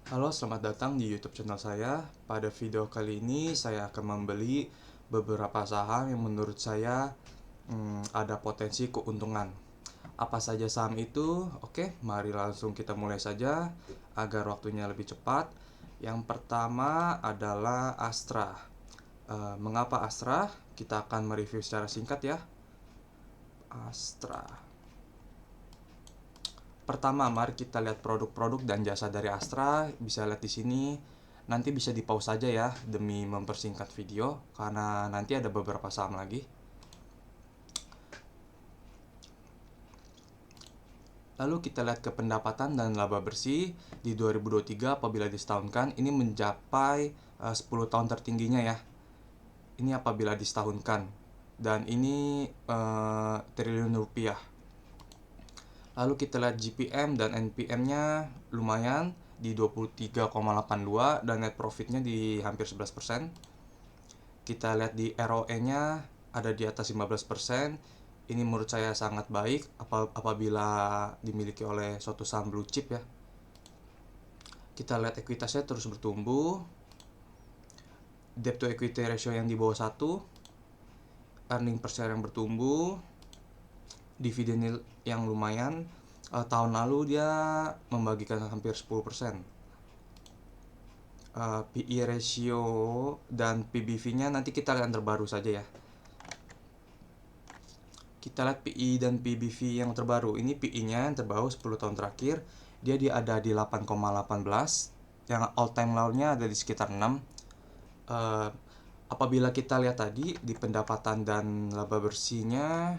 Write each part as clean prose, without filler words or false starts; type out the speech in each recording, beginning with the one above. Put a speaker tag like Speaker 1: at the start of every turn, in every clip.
Speaker 1: Halo, selamat datang di YouTube channel saya. Pada video kali ini saya akan membeli beberapa saham yang menurut saya ada potensi keuntungan. Apa saja saham itu? Oke, mari langsung kita mulai saja agar waktunya lebih cepat. Yang pertama adalah Astra. Mengapa Astra? Kita akan mereview secara singkat ya. Astra. Pertama, mari kita lihat produk-produk dan jasa dari Astra. Bisa lihat di sini. Nanti bisa di pause saja ya demi mempersingkat video karena nanti ada beberapa saham lagi. Lalu kita lihat ke pendapatan dan laba bersih di 2023 apabila disetahunkan ini mencapai 10 tahun tertingginya ya. Ini apabila disetahunkan dan ini triliun rupiah. Lalu kita lihat GPM dan NPM-nya lumayan di 23,82 dan net profitnya di hampir 11%. Kita lihat di ROE-nya ada di atas 15%. Ini menurut saya sangat baik apabila dimiliki oleh suatu saham blue chip ya. Kita lihat ekuitasnya terus bertumbuh. Debt to equity ratio yang di bawah 1. Earning per share yang bertumbuh. Dividen yang lumayan. Tahun lalu dia membagikan hampir 10%. PE ratio dan PBV-nya nanti kita lihat yang terbaru saja ya. Kita lihat PE dan PBV yang terbaru. Ini PE-nya yang terbaru 10 tahun terakhir. Dia ada di 8,18. Yang all time low-nya ada di sekitar 6. Apabila kita lihat tadi di pendapatan dan laba bersihnya,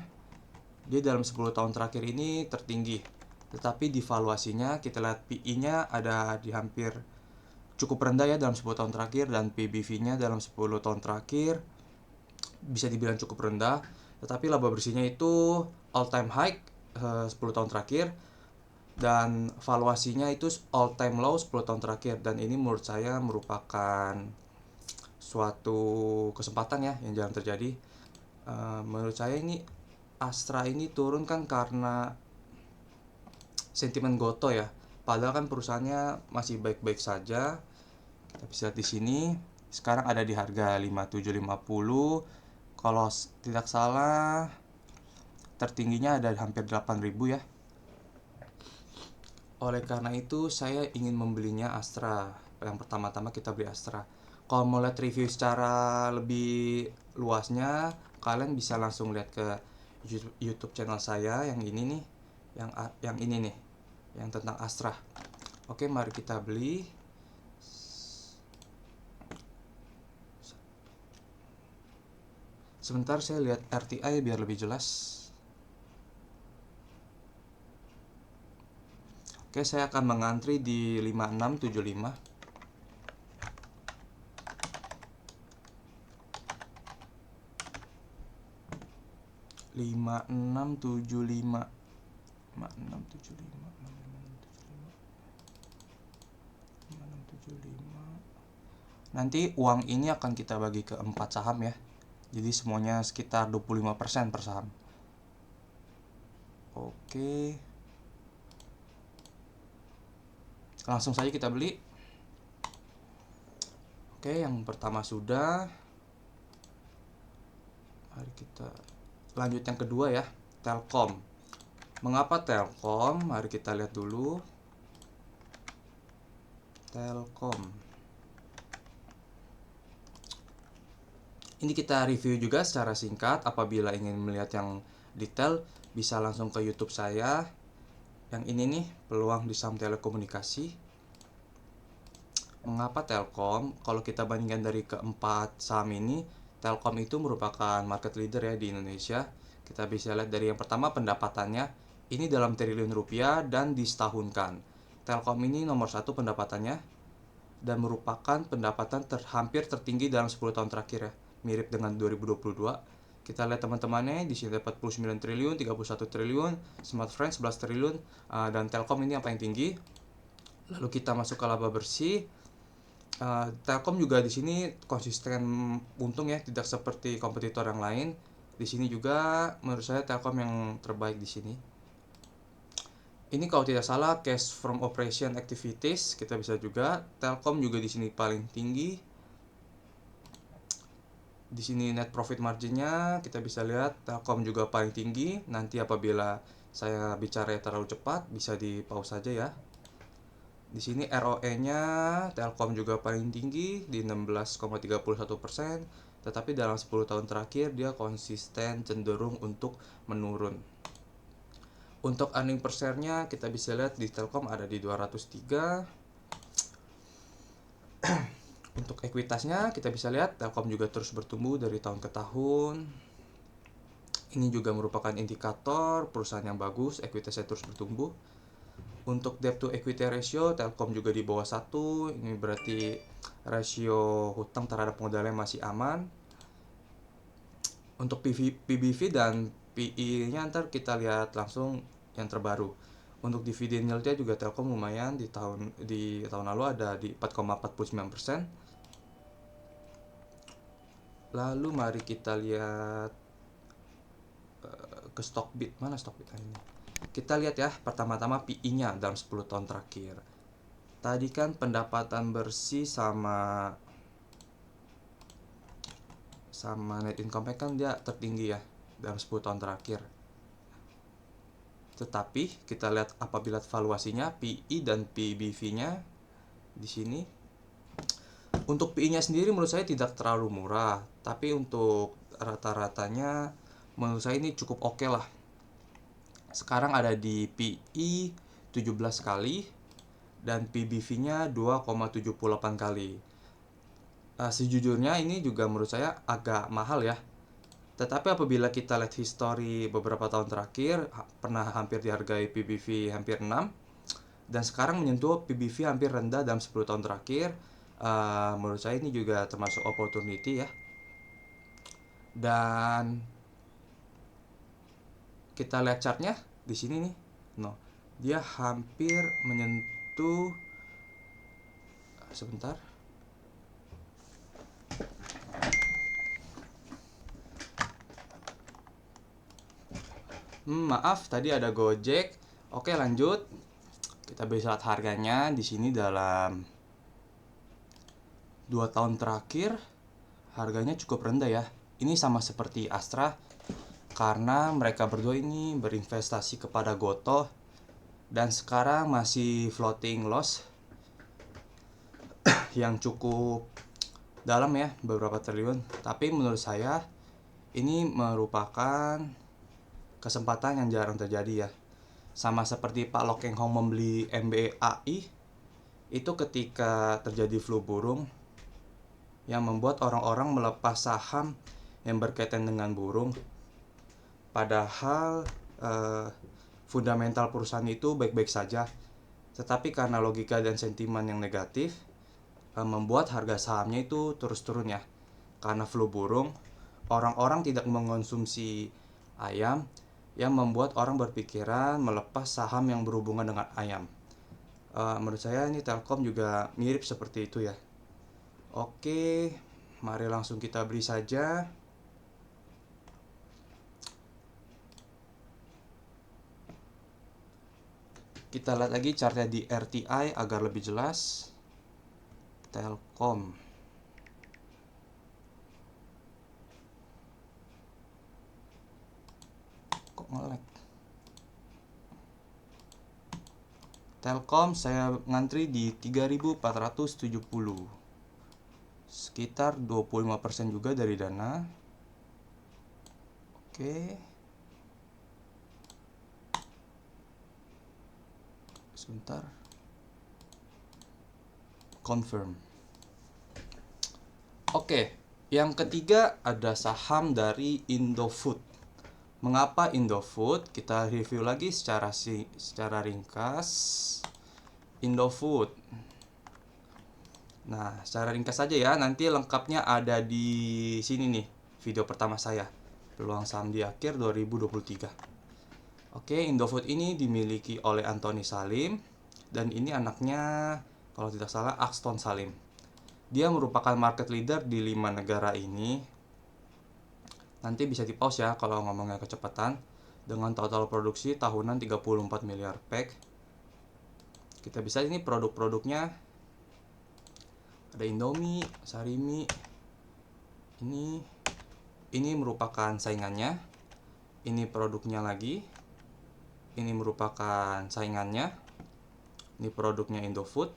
Speaker 1: dia dalam 10 tahun terakhir ini tertinggi. Tetapi di valuasinya kita lihat PE-nya ada di hampir cukup rendah ya dalam 10 tahun terakhir, dan PBV-nya dalam 10 tahun terakhir bisa dibilang cukup rendah. Tetapi laba bersihnya itu all time high 10 tahun terakhir, dan valuasinya itu all time low 10 tahun terakhir. Dan ini menurut saya merupakan suatu kesempatan ya yang jarang terjadi. Menurut saya ini Astra ini turun kan karena sentimen goto ya. Padahal kan perusahaannya masih baik-baik saja. Kita bisa lihat di sini. Sekarang ada di harga 5750. Kalau tidak salah tertingginya ada hampir 8000 ya. Oleh karena itu saya ingin membelinya Astra. Yang pertama-tama kita beli Astra. Kalau mau lihat review secara lebih luasnya, kalian bisa langsung lihat ke YouTube channel saya yang ini nih, yang ini nih, yang tentang Astra. Oke, mari kita beli. Sebentar saya lihat RTI biar lebih jelas. Oke, saya akan mengantri di 5675. 5675. 5675. 5675. Nanti uang ini akan kita bagi ke 4 saham ya. Jadi semuanya sekitar 25% per saham. Oke. Langsung saja kita beli. Oke, yang pertama sudah. Mari kita lanjut yang kedua ya, Telkom. Mengapa Telkom? Mari kita lihat dulu. Telkom. Ini kita review juga secara singkat. Apabila ingin melihat yang detail, bisa langsung ke YouTube saya. Yang ini nih, peluang di saham telekomunikasi. Mengapa Telkom? Kalau kita bandingkan dari keempat saham ini, Telkom itu merupakan market leader ya di Indonesia. Kita bisa lihat dari yang pertama pendapatannya, ini dalam triliun rupiah dan disetahunkan. Telkom ini nomor 1 pendapatannya dan merupakan pendapatan hampir tertinggi dalam 10 tahun terakhir ya. Mirip dengan 2022. Kita lihat teman-temannya di sini dapat 49 triliun, 31 triliun, Smartfren 11 triliun, dan Telkom ini yang paling tinggi. Lalu kita masuk ke laba bersih. Telkom juga di sini konsisten untung ya, tidak seperti kompetitor yang lain. Di sini juga menurut saya Telkom yang terbaik di sini. Ini kalau tidak salah cash from operation activities kita bisa juga. Telkom juga di sini paling tinggi. Di sini net profit marginnya kita bisa lihat Telkom juga paling tinggi. Nanti apabila saya bicara terlalu cepat bisa di pause saja ya. Di sini ROE-nya Telkom juga paling tinggi di 16,31%, tetapi dalam 10 tahun terakhir dia konsisten cenderung untuk menurun. Untuk earning per share-nya kita bisa lihat di Telkom ada di 203. Untuk ekuitasnya kita bisa lihat Telkom juga terus bertumbuh dari tahun ke tahun. Ini juga merupakan indikator perusahaan yang bagus, ekuitasnya terus bertumbuh. Untuk debt to equity ratio Telkom juga di bawah 1. Ini berarti rasio hutang terhadap modalnya masih aman. Untuk PBV dan PE-nya ntar kita lihat langsung yang terbaru. Untuk dividen yield-nya juga Telkom lumayan di tahun lalu ada di 4,49%. Lalu mari kita lihat ke Stockbit. Mana Stockbit ini? Kita lihat ya, pertama-tama PE-nya dalam 10 tahun terakhir. Tadi kan pendapatan bersih sama net income kan dia tertinggi ya dalam 10 tahun terakhir. Tetapi kita lihat apabila valuasinya PE dan PBV-nya di sini. Untuk PE-nya sendiri menurut saya tidak terlalu murah, tapi untuk rata-ratanya menurut saya ini cukup oke lah. Sekarang ada di PE 17 kali dan PBV-nya 2,78 kali. Sejujurnya ini juga menurut saya agak mahal ya. Tetapi apabila kita lihat histori beberapa tahun terakhir, pernah hampir dihargai PBV hampir 6, dan sekarang menyentuh PBV hampir rendah dalam 10 tahun terakhir. Menurut saya ini juga termasuk opportunity ya. Dan kita lihat chartnya di sini nih. Dia hampir menyentuh, sebentar. Maaf, tadi ada Gojek. Oke, lanjut. Kita bisa lihat harganya di sini dalam 2 tahun terakhir harganya cukup rendah ya. Ini sama seperti Astra karena mereka berdua ini berinvestasi kepada Gotoh dan sekarang masih floating loss yang cukup dalam ya, beberapa triliun. Tapi menurut saya ini merupakan kesempatan yang jarang terjadi ya. Sama seperti Pak Lo Keng Hong membeli MBAI itu ketika terjadi flu burung yang membuat orang-orang melepas saham yang berkaitan dengan burung. Padahal fundamental perusahaan itu baik-baik saja, tetapi karena logika dan sentimen yang negatif membuat harga sahamnya itu terus turun ya. Karena flu burung, orang-orang tidak mengonsumsi ayam, yang membuat orang berpikiran melepas saham yang berhubungan dengan ayam. Menurut saya ini Telkom juga mirip seperti itu ya. Oke, mari langsung kita beli saja. Kita lihat lagi chartnya di RTI agar lebih jelas. Telkom. Kok nge-lag? Telkom saya ngantri di 3.470. Sekitar 25% juga dari Dana. Oke. Sebentar. Confirm. Oke, yang ketiga ada saham dari Indofood. Mengapa Indofood? Kita review lagi secara ringkas. Indofood. Nah, secara ringkas saja ya. Nanti lengkapnya ada di sini nih, video pertama saya. Peluang saham di akhir 2023. Oke, Indofood ini dimiliki oleh Anthony Salim dan ini anaknya kalau tidak salah Axton Salim. Dia merupakan market leader di 5 negara ini. Nanti bisa di pause ya kalau ngomongnya kecepatan. dengan total produksi tahunan 34 miliar pack. Kita bisa ini produk-produknya ada Indomie, Sarimi. Ini merupakan saingannya. Ini produknya lagi. Ini merupakan saingannya. Ini produknya Indofood.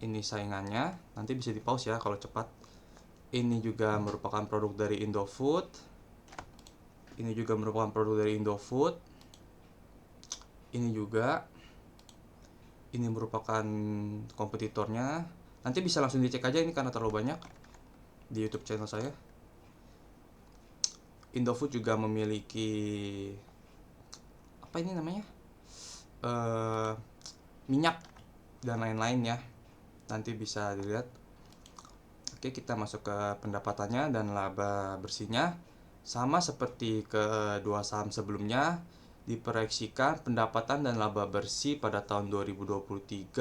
Speaker 1: Ini saingannya. Nanti bisa di pause ya kalau cepat. Ini juga merupakan produk dari Indofood. Ini juga merupakan produk dari Indofood. Ini juga. Ini merupakan kompetitornya. Nanti bisa langsung dicek aja ini karena terlalu banyak di YouTube channel saya. Indofood juga memiliki apa ini namanya? Minyak dan lain-lain ya. Nanti bisa dilihat. Oke, kita masuk ke pendapatannya dan laba bersihnya. Sama seperti kedua saham sebelumnya, diproyeksikan pendapatan dan laba bersih pada tahun 2023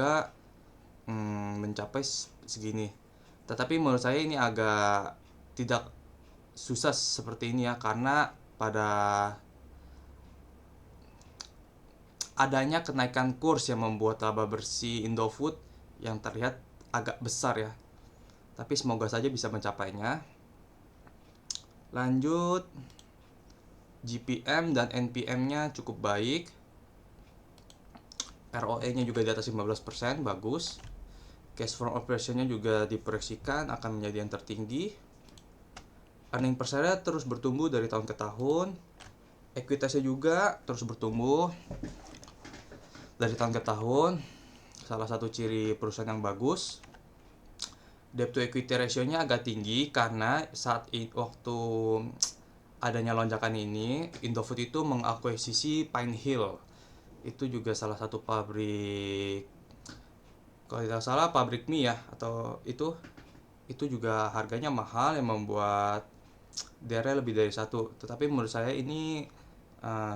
Speaker 1: mencapai segini. Tetapi menurut saya ini agak tidak susah seperti ini ya, karena pada adanya kenaikan kurs yang membuat laba bersih Indofood yang terlihat agak besar ya. Tapi semoga saja bisa mencapainya. Lanjut, GPM dan NPM-nya cukup baik. ROE-nya juga di atas 15%, bagus. Cash from operation-nya juga diproyeksikan akan menjadi yang tertinggi. Earning per share terus bertumbuh dari tahun ke tahun. Ekuitasnya juga terus bertumbuh dari tahun ke tahun. Salah satu ciri perusahaan yang bagus. Debt to equity ratio-nya agak tinggi karena waktu adanya lonjakan ini, Indofood itu mengakuisisi Pine Hill. Itu juga salah satu pabrik, kalau tidak salah pabrik mie ya, atau itu juga harganya mahal yang membuat DR lebih dari satu. Tetapi menurut saya ini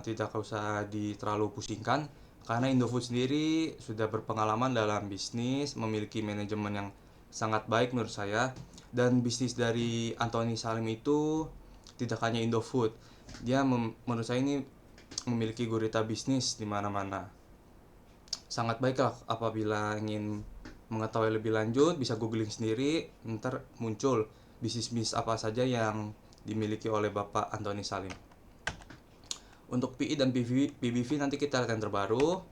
Speaker 1: tidak usah terlalu pusingkan karena Indofood sendiri sudah berpengalaman dalam bisnis, memiliki manajemen yang sangat baik menurut saya. Dan bisnis dari Anthony Salim itu tidak hanya Indofood, dia menurut saya ini memiliki gurita bisnis di mana-mana. Sangat baiklah apabila ingin mengetahui lebih lanjut, bisa googling sendiri, ntar muncul bisnis-bisnis apa saja yang dimiliki oleh Bapak Anthony Salim. Untuk PI dan PBV nanti kita lihat yang terbaru.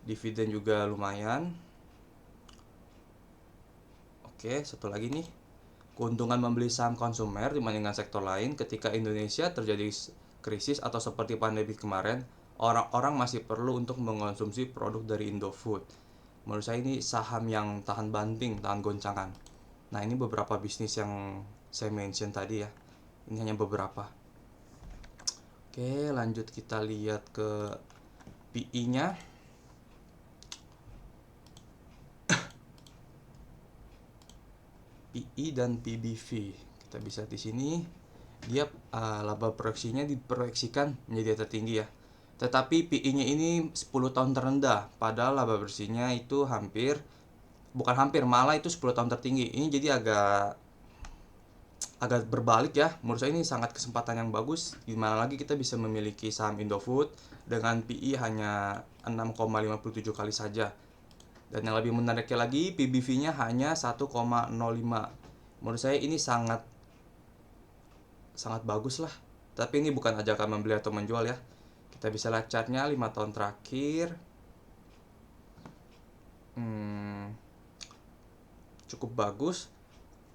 Speaker 1: Dividen juga lumayan. Oke, satu lagi nih. Keuntungan membeli saham konsumer dibandingkan sektor lain ketika Indonesia terjadi krisis atau seperti pandemi kemarin, orang-orang masih perlu untuk mengonsumsi produk dari Indofood. Menurut saya ini saham yang tahan banting, tahan goncangan. Nah, ini beberapa bisnis yang saya mention tadi ya. Ini hanya beberapa. Oke, lanjut kita lihat ke PI-nya. PI dan PBV. Kita bisa di sini dia laba proyeksinya diproyeksikan menjadi tertinggi ya. Tetapi PI-nya ini 10 tahun terendah, padahal laba bersihnya itu malah itu 10 tahun tertinggi. Ini jadi agak berbalik ya. Menurut saya ini sangat kesempatan yang bagus. Gimana lagi kita bisa memiliki saham Indofood dengan PI hanya 6,57 kali saja. Dan yang lebih menariknya lagi, PBV-nya hanya 1,05. Menurut saya ini sangat bagus lah. Tapi ini bukan ajakan membeli atau menjual ya. Kita bisa lihat chartnya 5 tahun terakhir. Cukup bagus.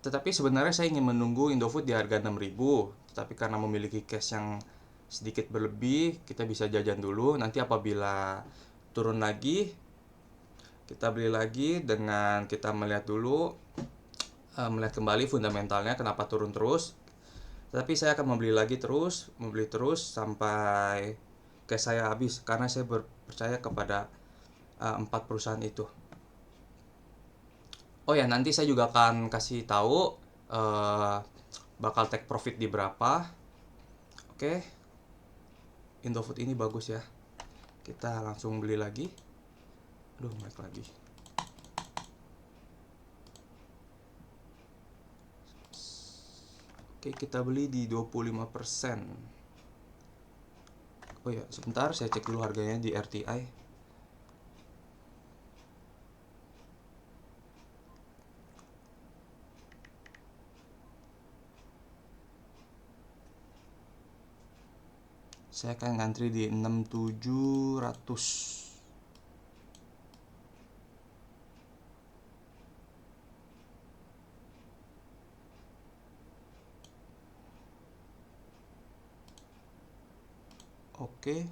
Speaker 1: Tetapi sebenarnya saya ingin menunggu Indofood di harga 6.000. Tetapi karena memiliki cash yang sedikit berlebih, kita bisa jajan dulu. Nanti apabila turun lagi, kita beli lagi dengan kita melihat dulu, melihat kembali fundamentalnya kenapa turun terus. Tapi saya akan membeli terus sampai cash saya habis karena saya percaya kepada 4 perusahaan itu. Oh ya, nanti saya juga akan kasih tahu bakal take profit di berapa. Oke. Indofood ini bagus ya. Kita langsung beli lagi. Aduh, naik lagi. Oke, kita beli di 25%. Oh ya, sebentar saya cek dulu harganya di RTI. Saya akan ngantri di 6700. Oke.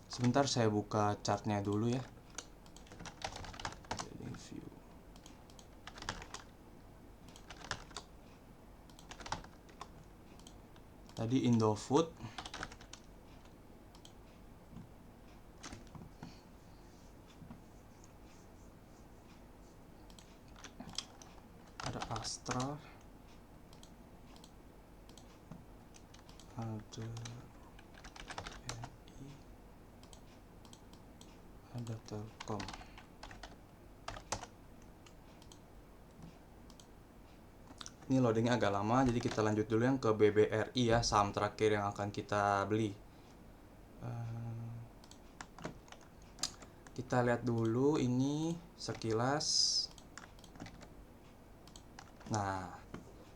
Speaker 1: Sebentar saya buka chartnya dulu ya. Review. Tadi Indofood. Ada Astra. Ada BRI. Ada Telkom. Ini loadingnya agak lama, jadi kita lanjut dulu yang ke BBRI ya, saham terakhir yang akan kita beli. Kita lihat dulu ini sekilas. Nah,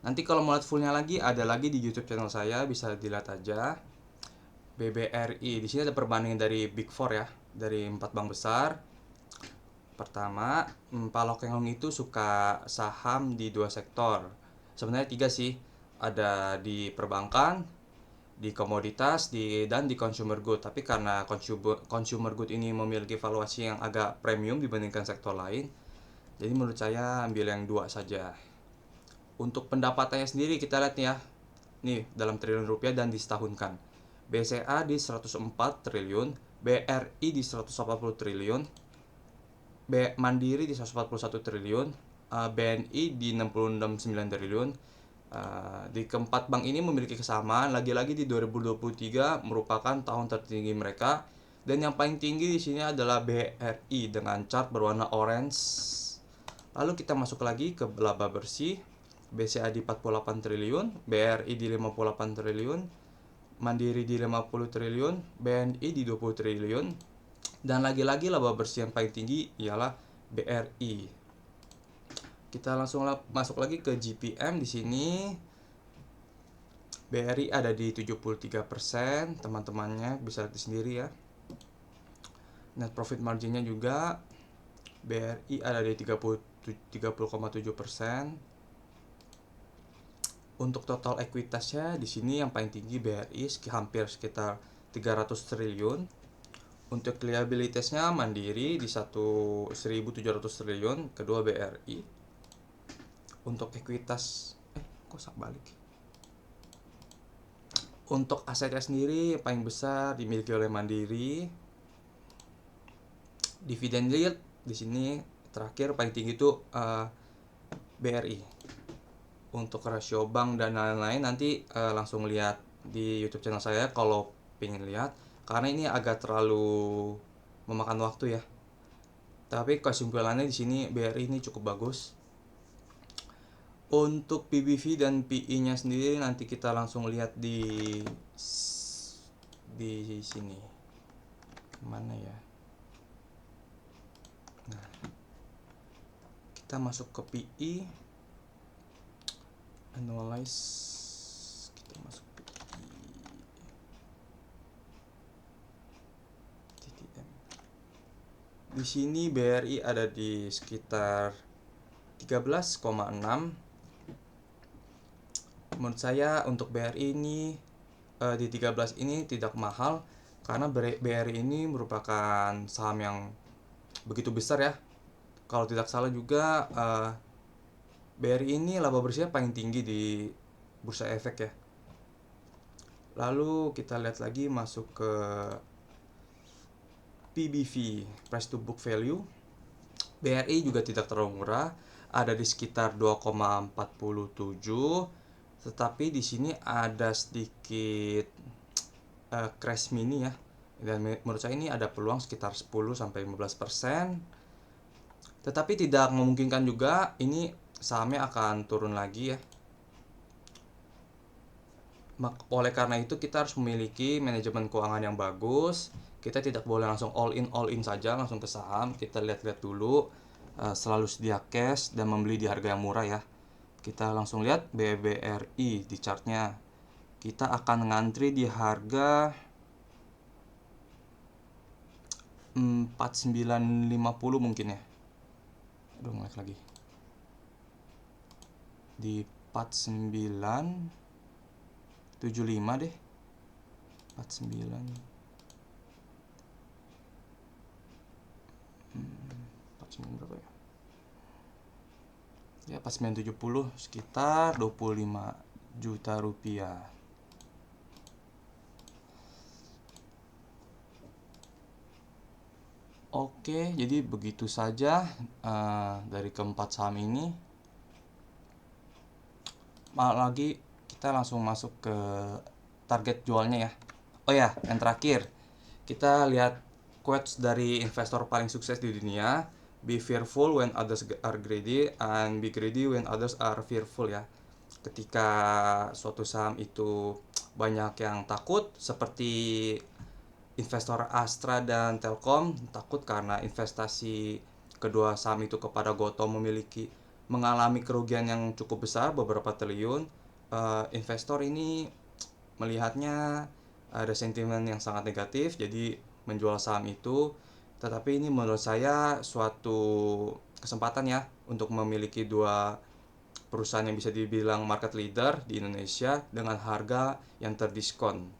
Speaker 1: nanti kalau mau lihat fullnya lagi, ada lagi di YouTube channel saya, bisa dilihat aja. BBRI, di sini ada perbandingan dari Big Four ya, dari 4 bank besar. Pertama, Pak Lokeng itu suka saham di 2 sektor. Sebenarnya 3 sih, ada di perbankan, di komoditas, dan di consumer good. Tapi karena consumer good ini memiliki valuasi yang agak premium dibandingkan sektor lain, jadi menurut saya ambil yang 2 saja. Untuk pendapatannya sendiri kita lihat ya, nih dalam triliun rupiah dan disetahunkan. BCA di 104 triliun, BRI di 180 triliun, Mandiri di 141 triliun, BNI di 66,9 triliun. Di keempat bank ini memiliki kesamaan, lagi-lagi di 2023 merupakan tahun tertinggi mereka, dan yang paling tinggi di sini adalah BRI dengan chart berwarna orange. Lalu kita masuk lagi ke laba bersih. BCA di 48 triliun, BRI di 58 triliun, Mandiri di 50 triliun, BNI di 20 triliun. Dan lagi-lagi laba bersih yang paling tinggi ialah BRI. Kita langsung masuk lagi ke GPM. Di sini BRI ada di 73%, teman-temannya bisa lihat sendiri ya. Net profit marginnya juga BRI ada di 30,7%. Untuk total ekuitasnya di sini yang paling tinggi BRI hampir sekitar 300 triliun. Untuk liabilitasnya Mandiri di 1.700 triliun, kedua BRI. Untuk ekuitas kok balik. Untuk asetnya sendiri yang paling besar dimiliki oleh Mandiri. Dividen yield di sini terakhir paling tinggi itu BRI. Untuk rasio bank dan lain-lain nanti langsung lihat di YouTube channel saya kalau pengen lihat, karena ini agak terlalu memakan waktu ya. Tapi kesimpulannya di sini BRI ini cukup bagus. Untuk PBV dan PE-nya sendiri nanti kita langsung lihat di sini. Mana ya? Nah, kita masuk ke PE. Analyze, kita masuk TTM. Di sini BRI ada di sekitar 13,6. Menurut saya untuk BRI ini di 13 ini tidak mahal, karena BRI ini merupakan saham yang begitu besar ya. Kalau tidak salah juga BRI ini laba bersihnya paling tinggi di bursa efek ya. Lalu kita lihat lagi masuk ke PBV, price to book value. BRI juga tidak terlalu murah, ada di sekitar 2,47. Tetapi di sini ada sedikit crash mini ya. Dan menurut saya ini ada peluang sekitar 10-15%. Tetapi tidak memungkinkan juga ini sahamnya akan turun lagi ya. Oleh karena itu kita harus memiliki manajemen keuangan yang bagus. Kita tidak boleh langsung all in saja langsung ke saham. Kita lihat-lihat dulu, selalu sedia cash dan membeli di harga yang murah ya. Kita langsung lihat BBRI di chartnya. Kita akan ngantri di harga 4950 mungkin ya. Aduh, ngelag lagi. Di 4975 deh. 49 49 berapa ya? Ya 4970, sekitar 25 juta rupiah. Oke, jadi begitu saja dari keempat saham ini. Lagi kita langsung masuk ke target jualnya ya. Oh ya, yang terakhir kita lihat quotes dari investor paling sukses di dunia. Be fearful when others are greedy and be greedy when others are fearful ya. Ketika suatu saham itu banyak yang takut, seperti investor Astra dan Telkom takut karena investasi kedua saham itu kepada Gotoh mengalami kerugian yang cukup besar, beberapa triliun. Investor ini melihatnya ada sentimen yang sangat negatif, jadi menjual saham itu. Tetapi ini menurut saya suatu kesempatan ya untuk memiliki dua perusahaan yang bisa dibilang market leader di Indonesia dengan harga yang terdiskon.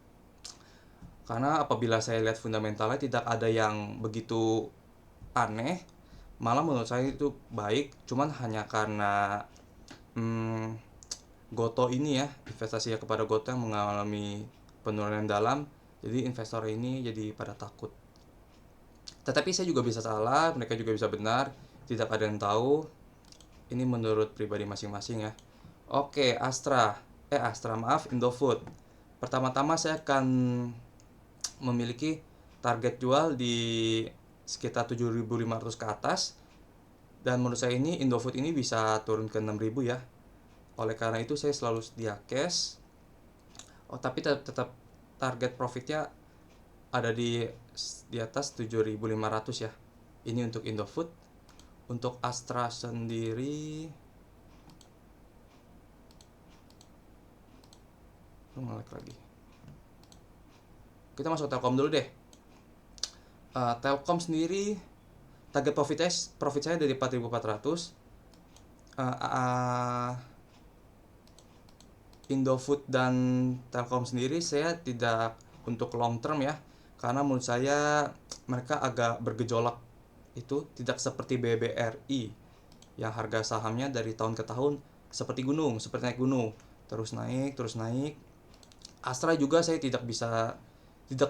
Speaker 1: Karena apabila saya lihat fundamentalnya tidak ada yang begitu aneh, malah menurut saya itu baik, cuman hanya karena Gotoh ini ya, investasinya kepada Gotoh yang mengalami penurunan dalam, jadi investor ini jadi pada takut. Tetapi saya juga bisa salah, mereka juga bisa benar, tidak ada yang tahu. Ini menurut pribadi masing-masing ya. Oke, maaf, Indofood. Pertama-tama saya akan memiliki target jual di sekitar 7.500 ke atas, dan menurut saya ini Indofood ini bisa turun ke 6.000 ya. Oleh karena itu saya selalu sedia cash. Tapi tetap target profitnya ada di atas 7.500 ya. Ini untuk Indofood. Untuk Astra sendiri ngelag lagi. Kita masuk Telkom dulu deh. Telkom sendiri target profit saya dari 4.400. Indofood dan Telkom sendiri saya tidak untuk long term ya, karena menurut saya mereka agak bergejolak, itu tidak seperti BBRI yang harga sahamnya dari tahun ke tahun seperti naik gunung, terus naik. Astra juga saya tidak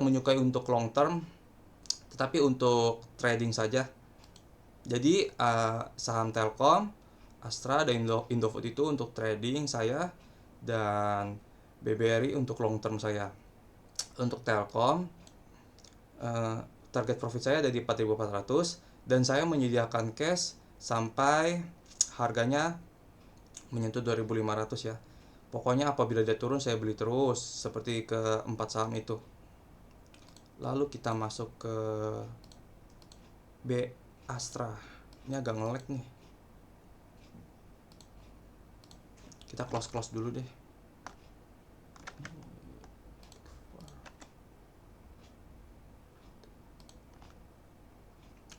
Speaker 1: menyukai untuk long term, tetapi untuk trading saja. Jadi saham Telkom, Astra dan Indofood itu untuk trading saya, dan BBRI untuk long term saya. Untuk Telkom target profit saya ada di 4.400 dan saya menyediakan cash sampai harganya menyentuh 2.500 ya. Pokoknya apabila dia turun saya beli terus, seperti ke 4 saham itu. Lalu kita masuk ke B Astra. Ini agak nge-lag nih. Kita close dulu deh.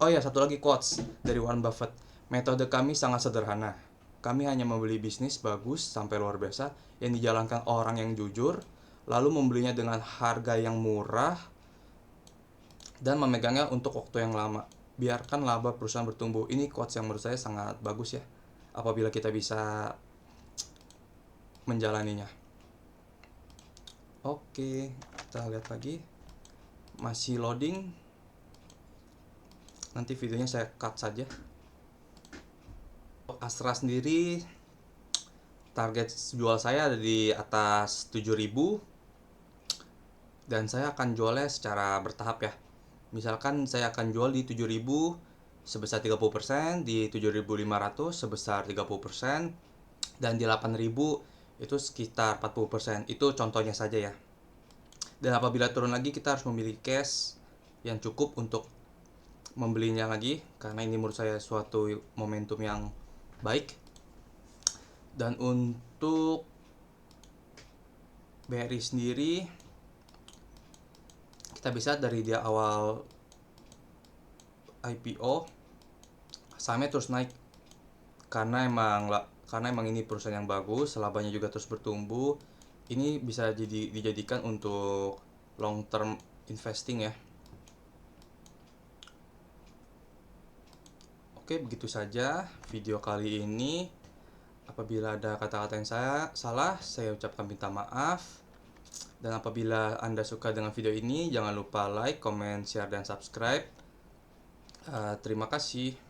Speaker 1: Oh ya, satu lagi quotes dari Warren Buffett. Metode kami sangat sederhana. Kami hanya membeli bisnis bagus sampai luar biasa yang dijalankan orang yang jujur, lalu membelinya dengan harga yang murah dan memegangnya untuk waktu yang lama. Biarkan laba perusahaan bertumbuh. Ini quotes yang menurut saya sangat bagus ya, apabila kita bisa menjalaninya. Oke, kita lihat lagi. Masih loading. Nanti videonya saya cut saja. Astra sendiri target jual saya ada di atas 7.000 dan saya akan jualnya secara bertahap ya. Misalkan saya akan jual di 7.000 sebesar 30%, di 7.500 sebesar 30%, dan di 8.000 itu sekitar 40%. Itu contohnya saja ya. Dan apabila turun lagi, kita harus memiliki cash yang cukup untuk membelinya lagi, karena ini menurut saya suatu momentum yang baik. Dan untuk BRI sendiri, kita bisa dari dia awal IPO sahamnya terus naik karena emang ini perusahaan yang bagus, labanya juga terus bertumbuh. Ini bisa dijadikan untuk long term investing ya. Oke, begitu saja video kali ini. Apabila ada kata-kata yang salah, saya ucapkan minta maaf. Dan apabila Anda suka dengan video ini, jangan lupa like, comment, share, dan subscribe. Terima kasih.